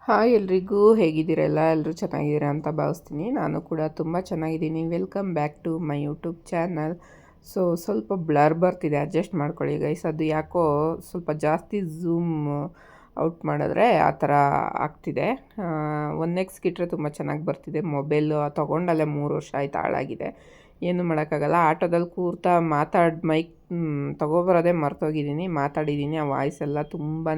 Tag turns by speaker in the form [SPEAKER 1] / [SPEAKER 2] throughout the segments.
[SPEAKER 1] Hi ಎಲ್ರಿಗೂ, ಹೇಗಿದ್ದೀರಲ್ಲ? ಎಲ್ಲರೂ ಚೆನ್ನಾಗಿದ್ದೀರಾ ಅಂತ ಭಾವಿಸ್ತೀನಿ. ನಾನು ಕೂಡ ತುಂಬ ಚೆನ್ನಾಗಿದ್ದೀನಿ. Welcome back to my YouTube channel. ಸ್ವಲ್ಪ ಬ್ಲರ್ ಬರ್ತಿದೆ, ಅಡ್ಜಸ್ಟ್ ಮಾಡ್ಕೊಳ್ಳಿ ಗೈಸ್. ಅದು ಯಾಕೋ ಸ್ವಲ್ಪ ಜಾಸ್ತಿ ಝೂಮ್ ಔಟ್ ಮಾಡಿದ್ರೆ ಆ ಥರ ಆಗ್ತಿದೆ. 1x ಇಟ್ಟರೆ ತುಂಬ ಚೆನ್ನಾಗಿ ಬರ್ತಿದೆ. ಮೊಬೈಲು ತೊಗೊಂಡಲ್ಲೇ 3 ವರ್ಷ ಆಯ್ತು, ಹಾಳಾಗಿದೆ. ಏನು ಮಾಡೋಕ್ಕಾಗಲ್ಲ. ಆಟೋದಲ್ಲಿ ಕೂರ್ತಾ ಮೈಕ್ ತೊಗೊಬರೋದೇ ಮರ್ತೋಗಿದ್ದೀನಿ. ಮಾತಾಡಿದ್ದೀನಿ, ಆ ವಾಯ್ಸ್ ಎಲ್ಲ ತುಂಬಾ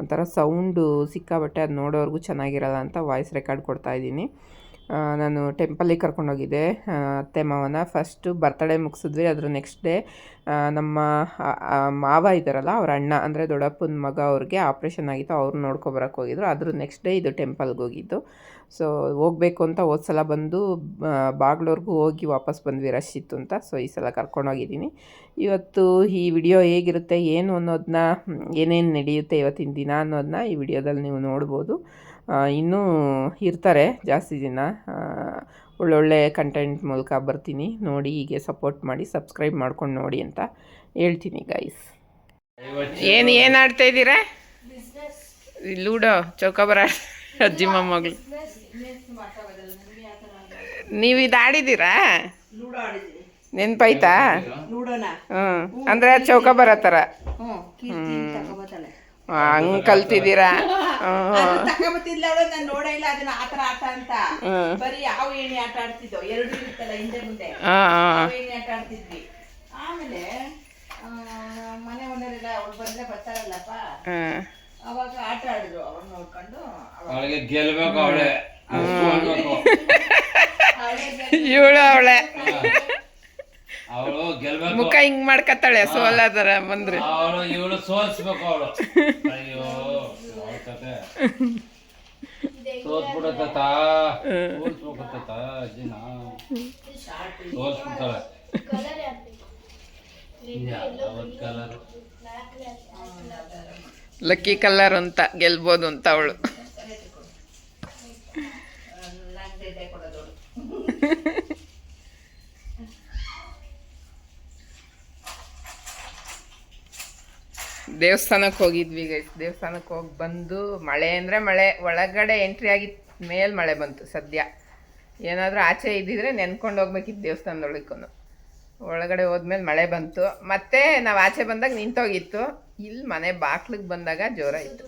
[SPEAKER 1] ಒಂಥರ ಸೌಂಡು ಸಿಕ್ಕಾಬಟ್ಟೆ. ಅದು ನೋಡೋರ್ಗೂ ಚೆನ್ನಾಗಿರಲ್ಲ ಅಂತ ವಾಯ್ಸ್ ರೆಕಾರ್ಡ್ ಕೊಡ್ತಾಯಿದ್ದೀನಿ. ನಾನು ಟೆಂಪಲ್ಲಿಗೆ ಕರ್ಕೊಂಡೋಗಿದ್ದೆ ಅತ್ತೆ ಮಾವನ. ಫಸ್ಟು ಬರ್ತಡೇ ಮುಗಿಸಿದ್ವಿ. ಅದ್ರ ನೆಕ್ಸ್ಟ್ ಡೇ ನಮ್ಮ ಮಾವ ಇದ್ದಾರಲ್ಲ, ಅವ್ರ ಅಣ್ಣ ಅಂದರೆ ದೊಡ್ಡಪ್ಪನ ಮಗ, ಅವ್ರಿಗೆ ಆಪ್ರೇಷನ್ ಆಗಿತ್ತು. ಅವ್ರು ನೋಡ್ಕೊಬರಕ್ಕೆ ಹೋಗಿದ್ರು. ಅದ್ರ ನೆಕ್ಸ್ಟ್ ಡೇ ಇದು ಟೆಂಪಲ್ಗೆ ಹೋಗಿದ್ದು. ಹೋಗಬೇಕು ಅಂತ ಹೋದ ಸಲ ಬಂದು ಬಾಗ್ಲೂರ್ಗೂ ಹೋಗಿ ವಾಪಸ್ ಬಂದ್ವಿ, ರಶ್ ಇತ್ತು ಅಂತ. ಈ ಸಲ ಕರ್ಕೊಂಡೋಗಿದ್ದೀನಿ. ಇವತ್ತು ಈ ವಿಡಿಯೋ ಹೇಗಿರುತ್ತೆ ಏನು ಅನ್ನೋದನ್ನ, ಏನೇನು ನಡೆಯುತ್ತೆ ಇವತ್ತಿನ ದಿನ ಅನ್ನೋದನ್ನ ಈ ವಿಡಿಯೋದಲ್ಲಿ ನೀವು ನೋಡ್ಬೋದು. ಇನ್ನೂ ಇರ್ತಾರೆ ಜಾಸ್ತಿ ದಿನ. ಒಳ್ಳೊಳ್ಳೆ ಕಂಟೆಂಟ್ ಮೂಲಕ ಬರ್ತೀನಿ, ನೋಡಿ. ಹೀಗೆ ಸಪೋರ್ಟ್ ಮಾಡಿ, ಸಬ್ಸ್ಕ್ರೈಬ್ ಮಾಡ್ಕೊಂಡು ನೋಡಿ ಅಂತ ಹೇಳ್ತೀನಿ ಗೈಸ್. ಏನು ಆಡ್ತಾಯಿದ್ದೀರಾ? ಲೂಡೋ, ಚೌಕಾಬಾರ, ಅಜ್ಜಿ ಮೊಮ್ಮಗಳು. ನೀವು ಇದು ಆಡಿದ್ದೀರಾ? ನೆನ್ಪಾಯ್ತಾ? ಅಂದರೆ ಚೌಕಾಬಾರ ಥರ ಹಂಗೆ ಕಲ್ತಿದ್ದೀರಾ?
[SPEAKER 2] ಅವಾಗ ಆಟ ಆಡಿದ್ರು. ಅವ್ರು ನೋಡ್ಕೊಂಡು
[SPEAKER 1] ಅವಳೆ ಮುಖ ಹಿಂಗ್ ಮಾಡ್ಕತ್ತಾಳೆ, ಸೋಲಾದರ ಬಂದ್ರೆ
[SPEAKER 2] ಇವಳು ಸೋಲ್ಸ್ಬೇಕು. ಅವಳು ಅಯ್ಯೋ ಸೋಲ್ಸ್ಬಿಡತ್ತ, ಸೋಲ್ಸ್ಬೇಕತ್ತ ಅಜ್ಜಿನ ಸೋಲ್ಸ್ಬಿಡ್ತಾಳೆ.
[SPEAKER 1] ಲಕ್ಕಿ ಕಲರ್ ಅಂತ ಗೆಲ್ಬೋದು ಅಂತ ಅವಳು. ದೇವಸ್ಥಾನಕ್ಕೆ ಹೋಗಿದ್ವಿ ಗೈಸ್. ದೇವಸ್ಥಾನಕ್ಕೆ ಹೋಗಿ ಬಂದು ಮಳೆ ಅಂದರೆ ಮಳೆ. ಒಳಗಡೆ ಎಂಟ್ರಿ ಆಗಿದ್ದ ಮೇಲೆ ಮಳೆ ಬಂತು. ಸದ್ಯ ಏನಾದರೂ ಆಚೆ ಇದ್ದಿದ್ರೆ ನೆನ್ಕೊಂಡು ಹೋಗ್ಬೇಕಿತ್ತು ದೇವಸ್ಥಾನದೊಳಗೂ. ಒಳಗಡೆ ಹೋದ್ಮೇಲೆ ಮಳೆ ಬಂತು. ಮತ್ತೆ ನಾವು ಆಚೆ ಬಂದಾಗ ನಿಂತೋಗಿತ್ತು. ಇಲ್ಲಿ ಮನೆ ಬಾಕ್ಲಿಗೆ ಬಂದಾಗ ಜೋರಾಯಿತು.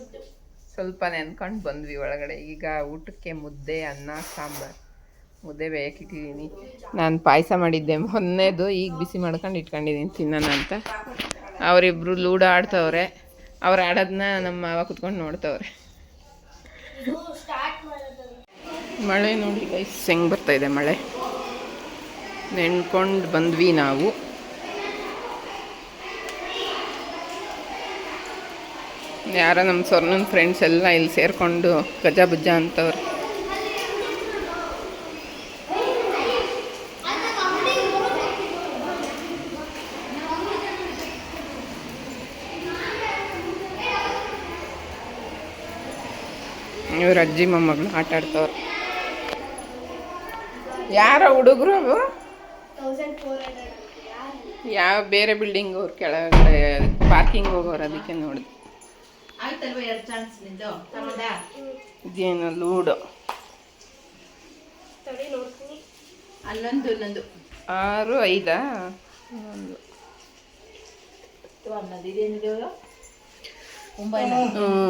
[SPEAKER 1] ಸ್ವಲ್ಪ ನೆನ್ಕೊಂಡು ಬಂದ್ವಿ ಒಳಗಡೆ. ಈಗ ಊಟಕ್ಕೆ ಮುದ್ದೆ, ಅನ್ನ, ಸಾಂಬಾರು. ಮುದ್ದೆ ಬೇಯಕ್ಕಿಟ್ಟಿದ್ದೀನಿ. ನಾನು ಪಾಯಸ ಮಾಡಿದ್ದೆ ಮೊನ್ನೆದು, ಈಗ ಬಿಸಿ ಮಾಡ್ಕೊಂಡು ಇಟ್ಕೊಂಡಿದ್ದೀನಿ ತಿನ್ನೋಣ ಅಂತ. ಅವರಿಬ್ಬರು ಲೂಡೋ ಆಡ್ತವ್ರೆ. ಅವ್ರು ಆಡೋದನ್ನ ನಮ್ಮ ಮಾವ ಕುತ್ಕೊಂಡು ನೋಡ್ತವ್ರೆ. ಮಳೆ ನೋಡಿ ಗೈಸ್ ಹೆಂಗೆ ಬರ್ತಾಯಿದೆ ಮಳೆ. ನೆನ್ಕೊಂಡು ಬಂದ್ವಿ ನಾವು. ಯಾರೋ ನಮ್ಮ ಸ್ವರ್ಣನ ಫ್ರೆಂಡ್ಸ್ ಎಲ್ಲ ಇಲ್ಲಿ ಸೇರಿಕೊಂಡು ಗಜಾ ಬುಜ್ಜ ಅಂತವ್ರು. ಇವ್ರ ಅಜ್ಜಿ ಮೊಮ್ಮಗಳು ಆಟ ಆಡ್ತವ್ರು. ಯಾರೋ ಹುಡುಗರು ಅವು ಯಾವ ಬೇರೆ ಬಿಲ್ಡಿಂಗ್ ಅವ್ರು ಕೆಳಗಡೆ ಪಾರ್ಕಿಂಗ್ ಹೋಗೋರು, ಅದಕ್ಕೆ ನೋಡಿದೆ. ಇದೇನು ಲೂಡೋ 6, 5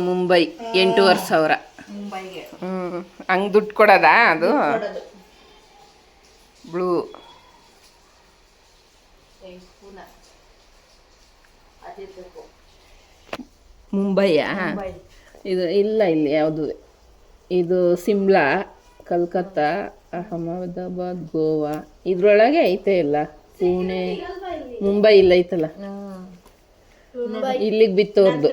[SPEAKER 1] ಮುಂಬೈ 8,500. ಹಂಗೆ ದುಡ್ಡು ಕೊಡೋದಾ ಅದು? ಬ್ಲೂ ಮುಂಬೈಯಾ? ಇದು ಇಲ್ಲ, ಇಲ್ಲಿ ಯಾವುದು? ಇದು ಸಿಮ್ಲಾ, ಕಲ್ಕತ್ತಾ, ಅಹಮದಾಬಾದ್, ಗೋವಾ. ಇದ್ರೊಳಗೆ ಐತೆ ಇಲ್ಲ. ಪುಣೆ, ಮುಂಬೈ ಇಲ್ಲ ಐತಲ್ಲ. ಇಲ್ಲಿಗೆ ಬಿತ್ತೋರ್ದು.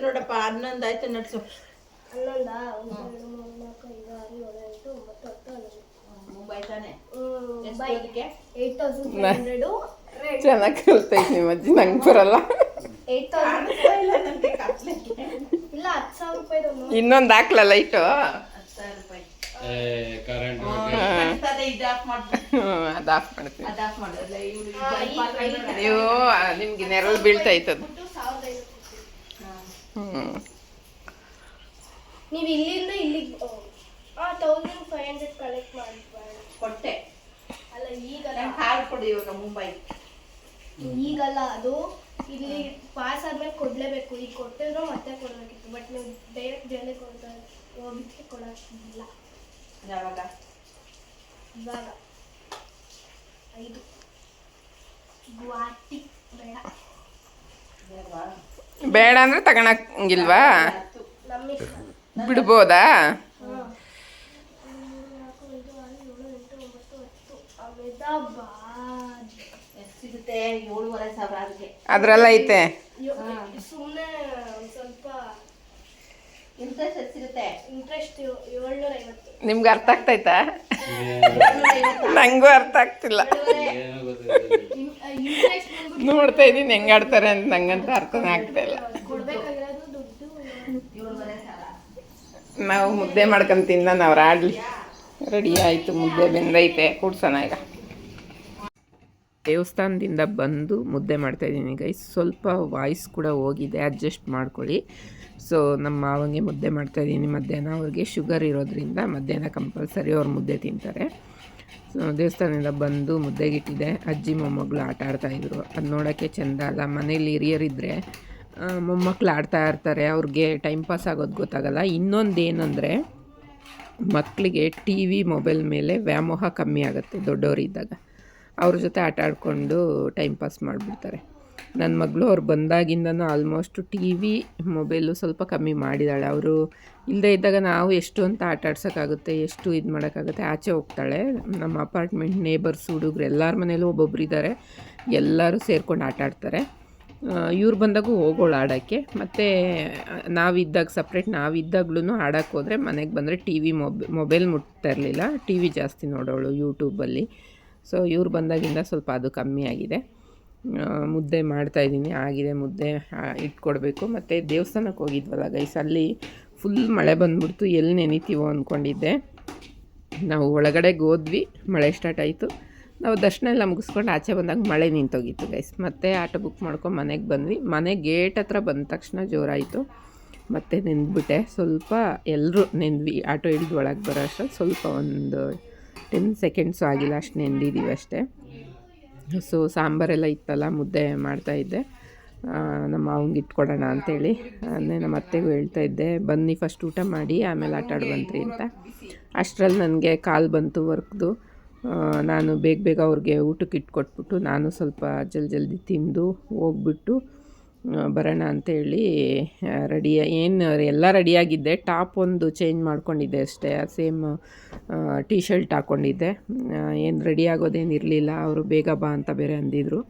[SPEAKER 1] ಚೆನ್ನಾಗಿ ಕಲ್ತೈತಿ ನಿಮ್ಮ ಅಜ್ಜಿ, ನಂಗೆ ಬರಲ್ಲ. ಇನ್ನೊಂದು ಹಾಕ್ಲ ಲೈಟು. ಅದು ಆಫ್ ಮಾಡ್ತೀನಿ. ನೀವು ನಿಮ್ಗೆ ನೆರಳು ಬೀಳ್ತಾ ಇತ್ತದು.
[SPEAKER 3] ನೀವು ಇಲ್ಲಿಂದ ಇಲ್ಲಿಗೆ 500 ಕಲೆಕ್ಟ್ ಮಾಡಿದ್ವಿ.
[SPEAKER 4] ಕೊಟ್ಟೆ
[SPEAKER 3] ಅಲ್ಲ ಈಗಲ್ಲ,
[SPEAKER 4] ಕಾರ್ ಕೊಡಿ ಇವಾಗ ಮುಂಬೈ.
[SPEAKER 3] ಈಗಲ್ಲ, ಅದು ಇಲ್ಲಿ ಪಾಸ್ ಆದ್ಮೇಲೆ ಕೊಡ್ಲೇಬೇಕು. ಈಗ ಕೊಟ್ಟಿದ್ರು ಮತ್ತೆ ಕೊಡ್ಬೇಕಿತ್ತು, ಬಟ್ ನೀವು ಡೈರೆಕ್ಟ್ ಜಲ್ದಿ ಕೊಡ್ತಾರೆ, ಹೋಗಿಕ್ಕೆ ಕೊಡಕ್ಕಿಲ್ಲ.
[SPEAKER 4] ಯಾವಾಗ?
[SPEAKER 3] ಇವಾಗ 5 ಗುವಾಹಟಿ ಬೇಡ.
[SPEAKER 1] ಬೇಡ ಅಂದರೆ ತಗೊಳಂಗಿಲ್ವಾ?
[SPEAKER 3] ನಮ್ಮ ಇಷ್ಟ.
[SPEAKER 1] ಬಿಡ್ಬೋದಾ?
[SPEAKER 3] ಅಹಮದಾಬಾದ್
[SPEAKER 4] ಎಷ್ಟು ಸಿಗುತ್ತೆ? 7,500 ಅದಕ್ಕೆ.
[SPEAKER 1] ಅದ್ರಲ್ಲ ಐತೆ.
[SPEAKER 3] ಸುಮ್ಮನೆ ಸ್ವಲ್ಪ
[SPEAKER 4] ಇಂಟ್ರೆಸ್ಟ್ ಎಷ್ಟು ಸಿಗುತ್ತೆ?
[SPEAKER 3] ಇಂಟ್ರೆಸ್ಟ್ 750.
[SPEAKER 1] ನಿಮ್ಗೆ ಅರ್ಥ ಆಗ್ತೈತಾ? ನನಗೂ ಅರ್ಥ ಆಗ್ತಿಲ್ಲ.
[SPEAKER 2] ಏನು ಗೊತ್ತಿಲ್ಲ.
[SPEAKER 3] ಇಂಟ್ರೆಸ್ಟ್
[SPEAKER 1] ನೋಡ್ತಾ ಇದ್ದೀನಿ ಹೆಂಗೆ ಆಡ್ತಾರೆ ಅಂತ, ನಂಗಂತ ಅರ್ಥನೇ ಆಗ್ತಾ ಇಲ್ಲ.
[SPEAKER 3] ಕೊಡ್ಬೇಕಾಗಿರೋದು ದುಡ್ಡು
[SPEAKER 4] 7,500.
[SPEAKER 1] ನಾವು ಮುದ್ದೆ ಮಾಡ್ಕೊಂಡು ತಿನ್ನ ಅವ್ರು ಆಡಲಿ. ರೆಡಿ ಆಯಿತು, ಮುದ್ದೆ ಬೆಂದೈತೆ, ಕೂಡ್ಸೋಣ ಈಗ. ದೇವಸ್ಥಾನದಿಂದ ಬಂದು ಮುದ್ದೆ ಮಾಡ್ತಾಯಿದ್ದೀನಿ ಗೈಸ್. ಸ್ವಲ್ಪ ವಾಯ್ಸ್ ಕೂಡ ಹೋಗಿದೆ, ಅಡ್ಜಸ್ಟ್ ಮಾಡ್ಕೊಳ್ಳಿ. ಸೊ ನಮ್ಮ ಮಾವಂಗೆ ಮುದ್ದೆ ಮಾಡ್ತಾಯಿದ್ದೀನಿ ಮಧ್ಯಾಹ್ನ. ಅವ್ರಿಗೆ ಶುಗರ್ ಇರೋದ್ರಿಂದ ಮಧ್ಯಾಹ್ನ ಕಂಪಲ್ಸರಿ ಅವ್ರು ಮುದ್ದೆ ತಿಂತಾರೆ. ಸೊ ದೇವಸ್ಥಾನದಿಂದ ಬಂದು ಮುದ್ದೆಗಿಟ್ಟಿದೆ. ಅಜ್ಜಿ ಮೊಮ್ಮಗಳು ಆಟ ಆಡ್ತಾಯಿದ್ರು. ಅದು ನೋಡೋಕ್ಕೆ ಚೆಂದ ಅಲ್ಲ. ಮನೇಲಿ ಹಿರಿಯರಿದ್ದರೆ ಮೊಮ್ಮಕ್ಕಳು ಆಡ್ತಾ ಇರ್ತಾರೆ, ಅವ್ರಿಗೆ ಟೈಮ್ ಪಾಸ್ ಆಗೋದು ಗೊತ್ತಾಗಲ್ಲ. ಇನ್ನೊಂದು ಏನಂದರೆ, ಮಕ್ಕಳಿಗೆ ಟಿ ವಿ ಮೊಬೈಲ್ ಮೇಲೆ ವ್ಯಾಮೋಹ ಕಮ್ಮಿ ಆಗುತ್ತೆ ದೊಡ್ಡವರಿದ್ದಾಗ. ಅವ್ರ ಜೊತೆ ಆಟ ಆಡಿಕೊಂಡು ಟೈಮ್ ಪಾಸ್ ಮಾಡಿಬಿಡ್ತಾರೆ. ನನ್ನ ಮಗಳು ಅವ್ರು ಬಂದಾಗಿಂದನೂ ಆಲ್ಮೋಸ್ಟ್ ಟಿ ವಿ ಮೊಬೈಲು ಸ್ವಲ್ಪ ಕಮ್ಮಿ ಮಾಡಿದ್ದಾಳೆ. ಅವರು ಇಲ್ಲದೇ ಇದ್ದಾಗ ನಾವು ಎಷ್ಟು ಅಂತ ಆಟ ಆಡ್ಸೋಕ್ಕಾಗುತ್ತೆ, ಎಷ್ಟು ಇದು ಮಾಡೋಕ್ಕಾಗುತ್ತೆ. ಆಚೆ ಹೋಗ್ತಾಳೆ. ನಮ್ಮ ಅಪಾರ್ಟ್ಮೆಂಟ್ ನೇಬರ್ಸ್ ಹುಡುಗರು ಎಲ್ಲರ ಮನೇಲೂ ಒಬ್ಬೊಬ್ರು ಇದ್ದಾರೆ, ಎಲ್ಲರೂ ಸೇರ್ಕೊಂಡು ಆಟ ಆಡ್ತಾರೆ. ಇವ್ರು ಬಂದಾಗೂ ಹೋಗೋಳು ಆಡೋಕ್ಕೆ. ಮತ್ತು ನಾವಿದ್ದಾಗ ಸಪ್ರೇಟ್ ನಾವಿದ್ದಾಗ್ಲೂ ಆಡೋಕ್ಕೆ ಹೋದರೆ ಮನೆಗೆ ಬಂದರೆ ಟಿ ವಿ ಮೊಬೈಲ್ ಮುಟ್ತಾ ಇರಲಿಲ್ಲ, ಟಿ ವಿ ಜಾಸ್ತಿ ನೋಡೋಳು ಯೂಟ್ಯೂಬಲ್ಲಿ. ಸೊ ಇವ್ರು ಬಂದಾಗಿಂದ ಸ್ವಲ್ಪ ಅದು ಕಮ್ಮಿ ಆಗಿದೆ. ಮುದ್ದೆ ಮಾಡ್ತಾಯಿದ್ದೀನಿ, ಆಗಿದೆ ಮುದ್ದೆ. ಇಟ್ಕೊಡ್ಬೇಕು. ಮತ್ತು ದೇವಸ್ಥಾನಕ್ಕೆ ಹೋಗಿದ್ವಲ್ಲ ಗೈಸ್, ಅಲ್ಲಿ ಫುಲ್ ಮಳೆ ಬಂದ್ಬಿಡ್ತು. ಎಲ್ಲಿ ನೆನಿತೀವೋ ಅಂದ್ಕೊಂಡಿದ್ದೆ. ನಾವು ಒಳಗಡೆಗೆ ಹೋದ್ವಿ, ಮಳೆ ಸ್ಟಾರ್ಟ್ ಆಯಿತು. ನಾವು ದರ್ಶನ ಎಲ್ಲ ಮುಗಿಸ್ಕೊಂಡು ಆಚೆ ಬಂದಾಗ ಮಳೆ ನಿಂತೋಗಿತ್ತು ಗೈಸ್. ಮತ್ತೆ ಆಟೋ ಬುಕ್ ಮಾಡ್ಕೊಂಡು ಮನೆಗೆ ಬಂದ್ವಿ. ಮನೆ ಗೇಟ್ ಹತ್ರ ಬಂದ ತಕ್ಷಣ ಜೋರಾಯಿತು. ಮತ್ತೆ ನೆಂದ್ಬಿಟ್ಟೆ ಸ್ವಲ್ಪ. ಎಲ್ಲರೂ ನೆಂದ್ವಿ. ಆಟೋ ಹಿಡಿದು ಒಳಗೆ ಬರೋ ಅಷ್ಟರಲ್ಲಿ ಸ್ವಲ್ಪ ಒಂದು 10 ಸೆಕೆಂಡ್ಸು ಆಗಿಲ್ಲ, ಅಷ್ಟು ನೆಂದಿದ್ದೀವಿ ಅಷ್ಟೇ. ಸೊ ಸಾಂಬಾರೆಲ್ಲ ಇತ್ತಲ್ಲ, ಮುದ್ದೆ ಮಾಡ್ತಾಯಿದ್ದೆ. ನಮ್ಮ ಮಾವಂಗೆ ಇಟ್ಕೊಡೋಣ ಅಂಥೇಳಿ. ಅಂದರೆ ನಮ್ಮ ಅತ್ತೆಗೂ ಹೇಳ್ತಾಯಿದ್ದೆ, ಬನ್ನಿ ಫಸ್ಟ್ ಊಟ ಮಾಡಿ ಆಮೇಲೆ ಆಟ ಆಡ್ಬಂತ್ರಿ ಅಂತ. ಅಷ್ಟರಲ್ಲಿ ನನಗೆ ಕಾಲ್ ಬಂತು ವರ್ಕ್ದು. ನಾನು ಬೇಗ ಅವ್ರಿಗೆ ಊಟಕ್ಕೆ ಇಟ್ಕೊಟ್ಬಿಟ್ಟು ನಾನು ಸ್ವಲ್ಪ ಜಲ್ದಿ ತಿಂದು ಹೋಗ್ಬಿಟ್ಟು ಬರೋಣ ಅಂಥೇಳಿ ಎಲ್ಲ ರೆಡಿಯಾಗಿದ್ದೆ. ಟಾಪ್ ಒಂದು ಚೇಂಜ್ ಮಾಡ್ಕೊಂಡಿದ್ದೆ ಅಷ್ಟೇ, ಸೇಮ್ ಟೀ ಶರ್ಟ್ ಹಾಕ್ಕೊಂಡಿದ್ದೆ. ಏನು ರೆಡಿ ಆಗೋದೇನು ಇರಲಿಲ್ಲ. ಅವರು ಬೇಗ ಬಾ ಅಂತ ಬೇರೆ ಅಂದಿದ್ರು.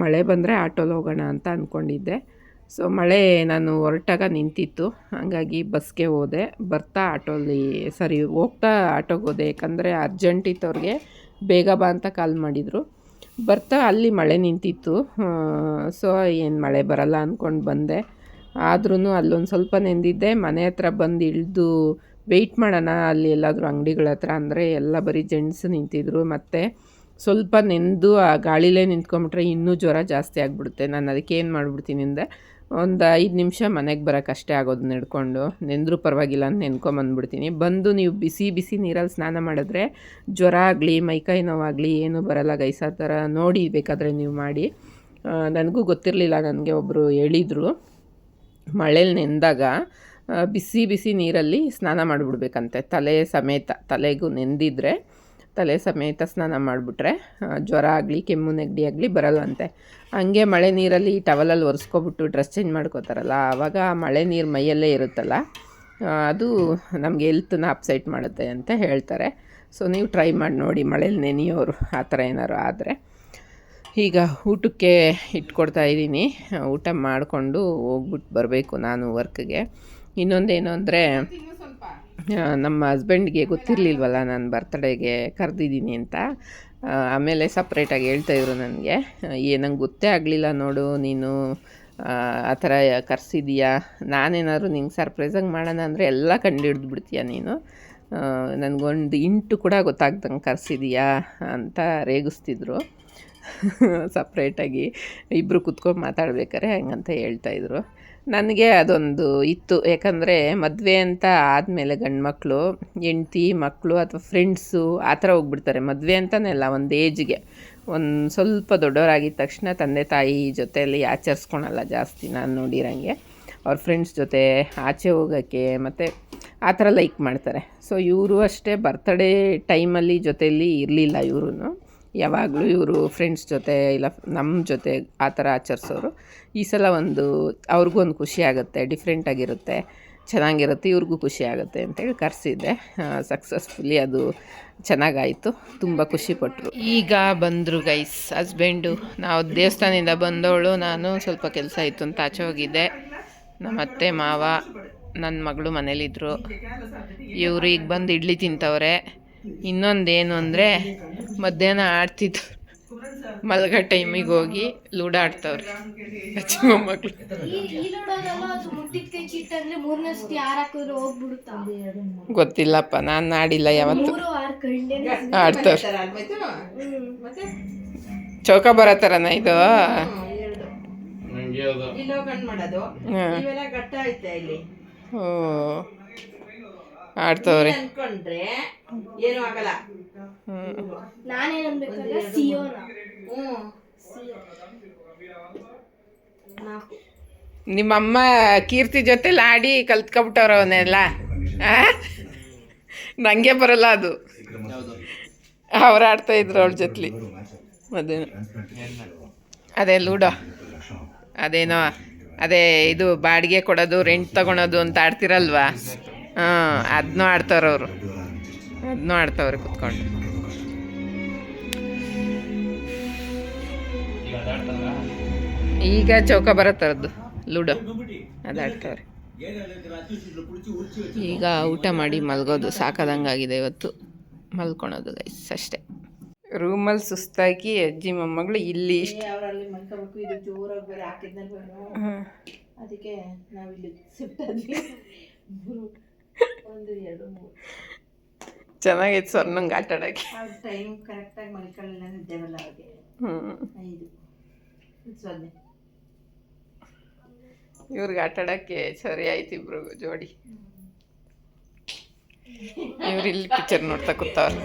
[SPEAKER 1] ಮಳೆ ಬಂದರೆ ಆಟೋಲ್ಲಿ ಹೋಗೋಣ ಅಂತ ಅಂದ್ಕೊಂಡಿದ್ದೆ. ಸೊ ಮಳೆ ನಾನು ಹೊರಟಾಗ ನಿಂತಿತ್ತು, ಹಾಗಾಗಿ ಬಸ್ಗೆ ಹೋದೆ. ಬರ್ತಾ ಹೋಗ್ತಾ ಆಟೋಗೆ ಹೋದೆ. ಯಾಕಂದರೆ ಅರ್ಜೆಂಟ್ ಇತ್ತು ಅವ್ರಿಗೆ, ಬೇಗ ಬಾ ಅಂತ ಕಾಲ್ ಮಾಡಿದರು. ಬರ್ತಾ ಅಲ್ಲಿ ಮಳೆ ನಿಂತಿತ್ತು. ಸೊ ಏನು ಮಳೆ ಬರಲ್ಲ ಅಂದ್ಕೊಂಡು ಬಂದೆ. ಆದ್ರೂ ಅಲ್ಲೊಂದು ಸ್ವಲ್ಪ ನೆಂದಿದ್ದೆ. ಮನೆ ಹತ್ರ ಬಂದು ಇಳಿದು ವೆಯ್ಟ್ ಮಾಡೋಣ ಅಲ್ಲಿ ಎಲ್ಲಾದರೂ ಅಂಗಡಿಗಳ ಹತ್ರ ಅಂದರೆ ಎಲ್ಲ ಬರೀ ಜೆಂಟ್ಸ್ ನಿಂತಿದ್ರು. ಮತ್ತು ಸ್ವಲ್ಪ ನೆಂದು ಆ ಗಾಳಿಲೇ ನಿಂತ್ಕೊಂಬಿಟ್ರೆ ಇನ್ನೂ ಜ್ವರ ಜಾಸ್ತಿ ಆಗಿಬಿಡುತ್ತೆ. ನಾನು ಅದಕ್ಕೆ ಏನು ಮಾಡಿಬಿಡ್ತೀನಿ ಅಂದರೆ, ಒಂದು 5 ನಿಮಿಷ ಮನೆಗೆ ಬರೋಕ್ಕಷ್ಟೇ ಆಗೋದು ನಡ್ಕೊಂಡು. ನೆಂದರೂ ಪರವಾಗಿಲ್ಲ ಅಂತ ನೆನ್ಕೊಂಬಂದ್ಬಿಡ್ತೀನಿ. ಬಂದು ನೀವು ಬಿಸಿ ನೀರಲ್ಲಿ ಸ್ನಾನ ಮಾಡಿದ್ರೆ ಜ್ವರ ಆಗಲಿ ಮೈಕೈ ನೋವಾಗಲಿ ಏನೂ ಬರಲ್ಲ ಗೈಸ್. ಆ ಥರ ನೋಡಿ ಬೇಕಾದರೆ ನೀವು ಮಾಡಿ. ನನಗೂ ಗೊತ್ತಿರಲಿಲ್ಲ, ನನಗೆ ಒಬ್ಬರು ಹೇಳಿದರು, ಮಳೇಲಿ ನೆಂದಾಗ ಬಿಸಿ ನೀರಲ್ಲಿ ಸ್ನಾನ ಮಾಡಿಬಿಡ್ಬೇಕಂತೆ, ತಲೆಗೂ ನೆಂದಿದ್ರೆ ತಲೆ ಸಮೇತ ಸ್ನಾನ ಮಾಡಿಬಿಟ್ರೆ ಜ್ವರ ಆಗಲಿ ಕೆಮ್ಮು ನೆಗಡಿ ಆಗಲಿ ಬರಲ್ಲಂತೆ. ಹಂಗೆ ಮಳೆ ನೀರಲ್ಲಿ ಟವಲಲ್ಲಿ ಒರೆಸ್ಕೊಬಿಟ್ಟು ಡ್ರೆಸ್ ಚೇಂಜ್ ಮಾಡ್ಕೋತಾರಲ್ಲ, ಆವಾಗ ಮಳೆ ನೀರು ಮೈಯಲ್ಲೇ ಇರುತ್ತಲ್ಲ, ಅದು ನಮಗೆ ಹೆಲ್ತನ್ನ ಅಪ್ಸೆಟ್ ಮಾಡುತ್ತೆ ಅಂತ ಹೇಳ್ತಾರೆ. ಸೊ ನೀವು ಟ್ರೈ ಮಾಡಿ ನೋಡಿ, ಮಳೇಲಿ ನೆನೆಯೋರು ಆ ಥರ ಏನಾರು ಆದರೆ. ಈಗ ಊಟಕ್ಕೆ ಇಟ್ಕೊಡ್ತಾ ಇದ್ದೀನಿ. ಊಟ ಮಾಡಿಕೊಂಡು ಹೋಗ್ಬಿಟ್ಟು ಬರಬೇಕು ನಾನು ವರ್ಕ್ಗೆ. ಇನ್ನೊಂದೇನು ಅಂದರೆ, ನಮ್ಮ ಹಸ್ಬೆಂಡ್ಗೆ ಗೊತ್ತಿರಲಿಲ್ವಲ್ಲ ನಾನು ಬರ್ತಡೇಗೆ ಕರೆದಿದ್ದೀನಿ ಅಂತ. ಆಮೇಲೆ ಸಪ್ರೇಟಾಗಿ ಹೇಳ್ತಾಯಿದ್ರು ನನಗೆ, ನಂಗೆ ಗೊತ್ತೇ ಆಗಲಿಲ್ಲ ನೋಡು ನೀನು ಆ ಥರ ಕರೆಸಿದೀಯಾ, ನಾನೇನಾದ್ರು ನಿಂಗೆ ಸರ್ಪ್ರೈಸಾಗಿ ಮಾಡೋಣ ಅಂದರೆ ಎಲ್ಲ ಕಂಡುಹಿಡಿದ್ಬಿಡ್ತೀಯ ನೀನು, ನನಗೊಂದು ಇಂಟು ಕೂಡ ಗೊತ್ತಾಗ್ದಂಗೆ ಕರೆಸಿದೀಯಾ ಅಂತ ರೇಗಿಸ್ತಿದ್ರು. ಸಪ್ರೇಟಾಗಿ ಇಬ್ಬರು ಕುತ್ಕೊಂಡು ಮಾತಾಡ್ಬೇಕಾರೆ ಹಂಗಂತ ಹೇಳ್ತಾಯಿದ್ರು. ನನಗೆ ಅದೊಂದು ಇತ್ತು, ಯಾಕಂದರೆ ಮದುವೆ ಅಂತ ಆದಮೇಲೆ ಗಂಡ್ಮಕ್ಳು ಹೆಂಡ್ತಿ ಮಕ್ಕಳು ಅಥವಾ ಫ್ರೆಂಡ್ಸು ಆ ಥರ ಹೋಗ್ಬಿಡ್ತಾರೆ. ಮದುವೆ ಅಂತಲೇ ಅಲ್ಲ, ಒಂದು ಏಜ್ಗೆ ಒಂದು ಸ್ವಲ್ಪ ದೊಡ್ಡವರಾಗಿದ್ದ ತಕ್ಷಣ ತಂದೆ ತಾಯಿ ಜೊತೆಯಲ್ಲಿ ಆಚರಿಸ್ಕೊಳಲ್ಲ ಜಾಸ್ತಿ. ನಾನು ನೋಡಿರೋಂಗೆ ಅವ್ರ ಫ್ರೆಂಡ್ಸ್ ಜೊತೆ ಆಚೆ ಹೋಗೋಕ್ಕೆ ಮತ್ತು ಆ ಥರ ಲೈಕ್ ಮಾಡ್ತಾರೆ. ಸೊ ಇವರು ಅಷ್ಟೇ ಬರ್ತಡೇ ಟೈಮಲ್ಲಿ ಜೊತೆಯಲ್ಲಿ ಇರಲಿಲ್ಲ. ಇವರು ಯಾವಾಗಲೂ ಇವರು ಫ್ರೆಂಡ್ಸ್ ಜೊತೆ ಇಲ್ಲ ನಮ್ಮ ಜೊತೆ ಆ ಥರ ಆಚರಿಸೋರು. ಈ ಸಲ ಒಂದು ಅವ್ರಿಗೂ ಒಂದು ಖುಷಿ ಆಗುತ್ತೆ, ಡಿಫ್ರೆಂಟಾಗಿರುತ್ತೆ, ಚೆನ್ನಾಗಿರುತ್ತೆ, ಇವ್ರಿಗೂ ಖುಷಿ ಆಗುತ್ತೆ ಅಂತೇಳಿ ಕರೆಸಿದ್ದೆ. ಸಕ್ಸಸ್ಫುಲಿ ಅದು ಚೆನ್ನಾಗಾಯಿತು, ತುಂಬ ಖುಷಿಪಟ್ಟರು. ಈಗ ಬಂದರು ಗೈಸ್ ಹಸ್ಬೆಂಡು. ನಾವು ದೇವಸ್ಥಾನದಿಂದ ಬಂದವಳು, ನಾನು ಸ್ವಲ್ಪ ಕೆಲಸ ಇತ್ತು ಅಂತ ಆಚೆ ಹೋಗಿದ್ದೆ. ನಮ್ಮ ಅತ್ತೆ ಮಾವ ನನ್ನ ಮಗಳು ಮನೇಲಿದ್ದರು. ಇವರು ಈಗ ಬಂದು ಇಡ್ಲಿ ತಿಂತವ್ರೆ. ಇನ್ನೊಂದೇನು ಅಂದರೆ ಮಧ್ಯಾಹ್ನ ಆಡ್ತಿದ್ದು ಮಲ್ಗೋ ಟೈಮಿಗೆ ಹೋಗಿ ಲೂಡೋ ಆಡ್ತವ್ರೆ ಅಜ್ಜಿ ಮೊಮ್ಮಕ್ಕಳು. ಗೊತ್ತಿಲ್ಲಪ್ಪ, ನಾನು ಆಡಿಲ್ಲ ಯಾವತ್ತು. ಆಡ್ತವ್ರೆ. ಚೌಕ ಬರೋ ಥರನ ಇದು? ಓ, ಆಡ್ತವ್ರೆ.
[SPEAKER 4] ಅನ್ಕೊಂಡ್ರೆ ಏನು ಆಗಲ್ಲ.
[SPEAKER 1] ನಿಮ್ಮಮ್ಮ ಕೀರ್ತಿ ಜೊತೆಲಿ ಆಡಿ ಕಲ್ತ್ಕೊಬಿಟ್ಟವ್ರ ಅವನ್ನೆಲ್ಲ. ನನಗೆ ಬರಲ್ಲ ಅದು. ಅವ್ರು ಆಡ್ತಾಯಿದ್ರು ಅವಳ ಜೊತೆಲಿ. ಅದೇ ಲೂಡೋ, ಅದೇನೋ ಅದೇ ಇದು ಬಾಡಿಗೆ ಕೊಡೋದು, ರೆಂಟ್ ತೊಗೊಳೋದು ಅಂತ ಆಡ್ತಿರಲ್ವಾ? ಹಾಂ, ಅದನ್ನೂ ಆಡ್ತವ್ರೆ ಅವರು. ಅದನ್ನೂ ಆಡ್ತವ್ರೆ ಕುತ್ಕೊಂಡು. ಈಗ ಚೌಕ ಬರೋ ಥರದ್ದು ಲೂಡೋ ಅದಾಡ್ತವ್ರೆ. ಈಗ ಊಟ ಮಾಡಿ ಮಲ್ಗೋದು. ಸಾಕಾದಂಗಾಗಿದೆ ಇವತ್ತು, ಮಲ್ಕೊಳೋದು ಗೈಸ್ ಅಷ್ಟೇ. ರೂಮಲ್ಲಿ ಸುಸ್ತಾಗಿ ಅಜ್ಜಿ ಮೊಮ್ಮಗಳು ಇಲ್ಲಿ ಇಷ್ಟು
[SPEAKER 4] ಅವರಲ್ಲಿ ಮಲ್ಕೋಬೇಕು. ಇದು ಜೋರಾಗಿ ಬೇರೆ ಹಾಕಿದ್ನಲ್ವೇನೋ, ಅದಕ್ಕೆ ನಾವಿಲ್ಲಿ ಶಿಫ್ಟ್ ಆದ್ವಿ. 1 2 3
[SPEAKER 1] ಚೆನ್ನಾಗೈತೆ ಸ್ವರ್ಣಂಗೆ ಆಟ ಆಡೋಕ್ಕೆ.
[SPEAKER 4] ಅವ್ರ ಟೈಮ್ ಕರೆಕ್ಟಾಗಿ ಮಲ್ಕೊಳ್ಳಿಲ್ಲ ನಿದ್ದೆ ಬರಲ್ಲ ಅವ್ರಿಗೆ. 5 0
[SPEAKER 1] ಇವ್ರಿಗೆ ಆಟ ಆಡೋಕ್ಕೆ ಸರಿ ಆಯ್ತು ಇಬ್ರು ಜೋಡಿ. ಇವ್ರು ಇಲ್ಲಿ ಪಿಕ್ಚರ್ ನೋಡ್ತಾ ಕೂತವ್ರು.